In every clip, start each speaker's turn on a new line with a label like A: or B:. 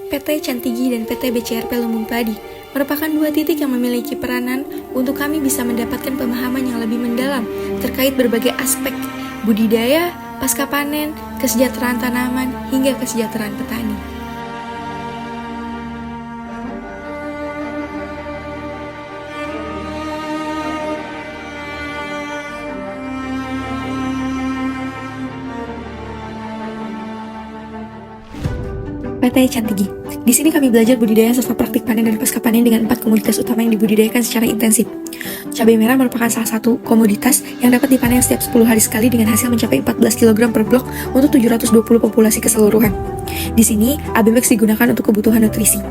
A: PT Cantigi dan PT BCRP Lumbung Padi merupakan dua titik yang memiliki peranan untuk kami bisa mendapatkan pemahaman yang lebih mendalam terkait berbagai aspek budidaya, pasca panen, kesejahteraan tanaman, hingga kesejahteraan petani. PT Cantigi. Di sini kami belajar budidaya serta praktik panen dan pasca panen dengan 4 komoditas utama yang dibudidayakan secara intensif. Cabai merah merupakan salah satu komoditas yang dapat dipanen setiap 10 hari sekali dengan hasil mencapai 14 kg per blok untuk 720 populasi keseluruhan. Di sini, Abemex digunakan untuk kebutuhan nutrisi.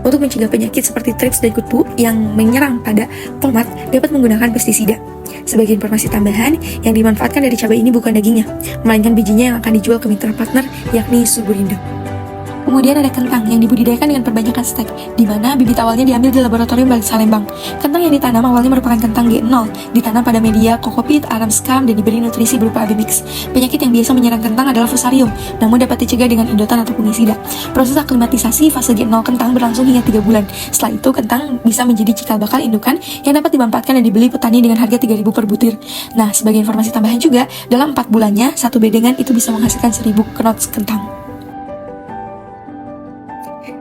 A: Untuk mencegah penyakit seperti trips dan kutu yang menyerang pada tomat dapat menggunakan pestisida. Sebagai informasi tambahan, yang dimanfaatkan dari cabai ini bukan dagingnya, melainkan bijinya yang akan dijual ke mitra partner yakni Suburindo. Kemudian ada kentang yang dibudidayakan dengan perbanyakan stek, di mana bibit awalnya diambil di laboratorium Balik Salembang. Kentang yang ditanam awalnya merupakan kentang G0, ditanam pada media kokopit, aram skam, dan diberi nutrisi berupa Abemex. Penyakit yang biasa menyerang kentang adalah fusarium, namun dapat dicegah dengan indotan atau fungisida. Proses aklimatisasi fase G0 kentang berlangsung hingga 3 bulan. Setelah itu, kentang bisa menjadi cikal bakal indukan yang dapat dimanfaatkan dan dibeli petani dengan harga 3.000 per butir. Nah, sebagai informasi tambahan juga, dalam 4 bulannya, satu bedengan itu bisa menghasilkan 1.000 knots kentang.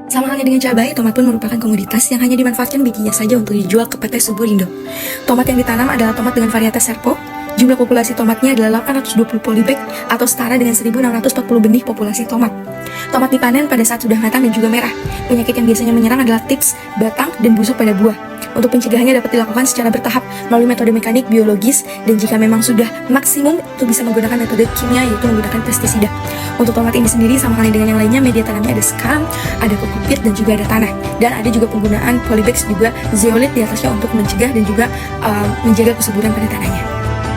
A: Sama halnya dengan cabai, tomat pun merupakan komoditas yang hanya dimanfaatkan bijinya saja untuk dijual ke PT Suburindo. Tomat yang ditanam adalah tomat dengan varietas Serpo. Jumlah populasi tomatnya adalah 820 polybag atau setara dengan 1.640 benih populasi tomat. Tomat dipanen pada saat sudah matang dan juga merah. Penyakit yang biasanya menyerang adalah tips, batang, dan busuk pada buah. Untuk pencegahannya dapat dilakukan secara bertahap melalui metode mekanik, biologis, dan jika memang sudah maksimum, itu bisa menggunakan metode kimia yaitu menggunakan pestisida. Untuk tomat ini sendiri sama halnya dengan yang lainnya, media tanamnya ada skam, ada kokopit, dan juga ada tanah. Dan ada juga penggunaan polybags juga zeolit di atasnya untuk mencegah dan juga menjaga kesuburan pada tanahnya.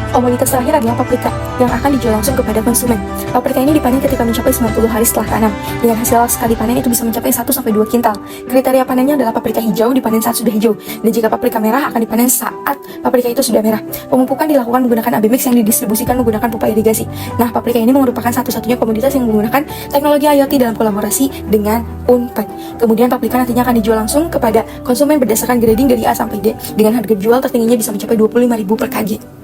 A: Komoditas terakhir adalah paprika yang akan dijual langsung kepada konsumen. Paprika ini dipanen ketika mencapai 90 hari setelah tanam. Dengan hasil sekali panen itu bisa mencapai 1-2 kintal. Kriteria panennya adalah paprika hijau dipanen saat sudah hijau, dan jika paprika merah akan dipanen saat paprika itu sudah merah. Pemupukan dilakukan menggunakan Abemex yang didistribusikan menggunakan pipa irigasi. Nah, paprika ini merupakan satu-satunya komoditas yang menggunakan teknologi IoT dalam kolaborasi dengan Unpad. Kemudian paprika nantinya akan dijual langsung kepada konsumen berdasarkan grading dari A sampai D dengan harga jual tertingginya bisa mencapai 25.000 per kg.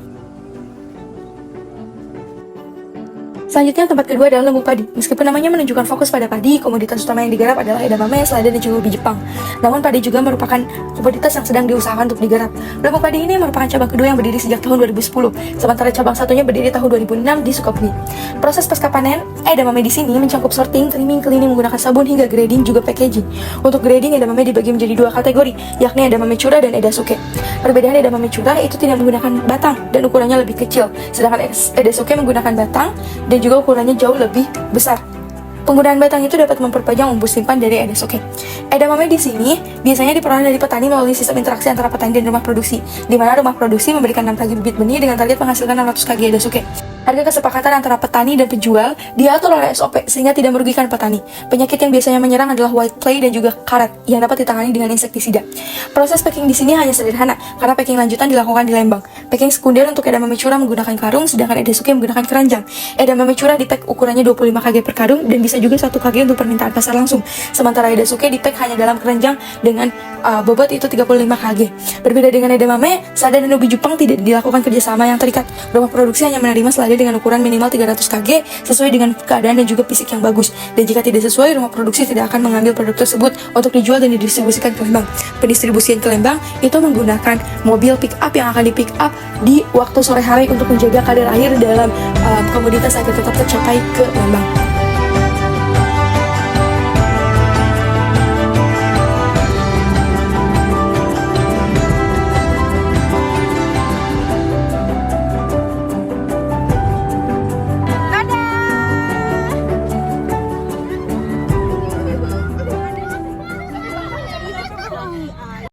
A: Selanjutnya, tempat kedua adalah Lumbung Padi. Meskipun namanya menunjukkan fokus pada padi, komoditas utama yang digarap adalah edamame, selada, dan juga ubi Jepang. Namun, padi juga merupakan komoditas yang sedang diusahakan untuk digarap. Lumbung Padi ini merupakan cabang kedua yang berdiri sejak tahun 2010, sementara cabang satunya berdiri tahun 2006 di Sukabumi. Proses pasca panen, edamame di sini mencangkup sorting, trimming, cleaning menggunakan sabun, hingga grading juga packaging. Untuk grading, edamame dibagi menjadi 2 kategori, yakni edamame curah dan edasuke. Perbedaan edamame curah itu tidak menggunakan batang dan ukurannya lebih kecil, sedangkan edasuke menggunakan batang dan juga ukurannya jauh lebih besar. Penggunaan batang itu dapat memperpanjang umur simpan dari edasuke. Edamame di sini biasanya diperoleh dari petani melalui sistem interaksi antara petani dan rumah produksi, di mana rumah produksi memberikan 6 kg bibit benih dengan target menghasilkan 600 kg edasuke. Harga kesepakatan antara petani dan penjual diatur oleh SOP sehingga tidak merugikan petani. Penyakit yang biasanya menyerang adalah white fly dan juga karat yang dapat ditangani dengan insektisida. Proses packing di sini hanya sederhana karena packing lanjutan dilakukan di Lembang. Packing sekunder untuk edamame curah menggunakan karung, sedangkan edasuke menggunakan keranjang. Edamame curah di-pack ukurannya 25 kg per karung dan bisa juga 1 kg untuk permintaan pasar langsung. Sementara edasuke di-pack hanya dalam keranjang dengan bobot itu 35 kg. Berbeda dengan edamame, selada dan ubi Jepang tidak dilakukan kerjasama yang terikat. Rumah produksi hanya menerima selada dengan ukuran minimal 300 kg sesuai dengan keadaan dan juga fisik yang bagus. Dan jika tidak sesuai, rumah produksi tidak akan mengambil produk tersebut untuk dijual dan didistribusikan ke Lembang. Pendistribusian ke Lembang itu menggunakan mobil pick up yang akan di pick up di waktu sore hari untuk menjaga kadar air dalam komoditas agar tetap tercapai ke Lembang.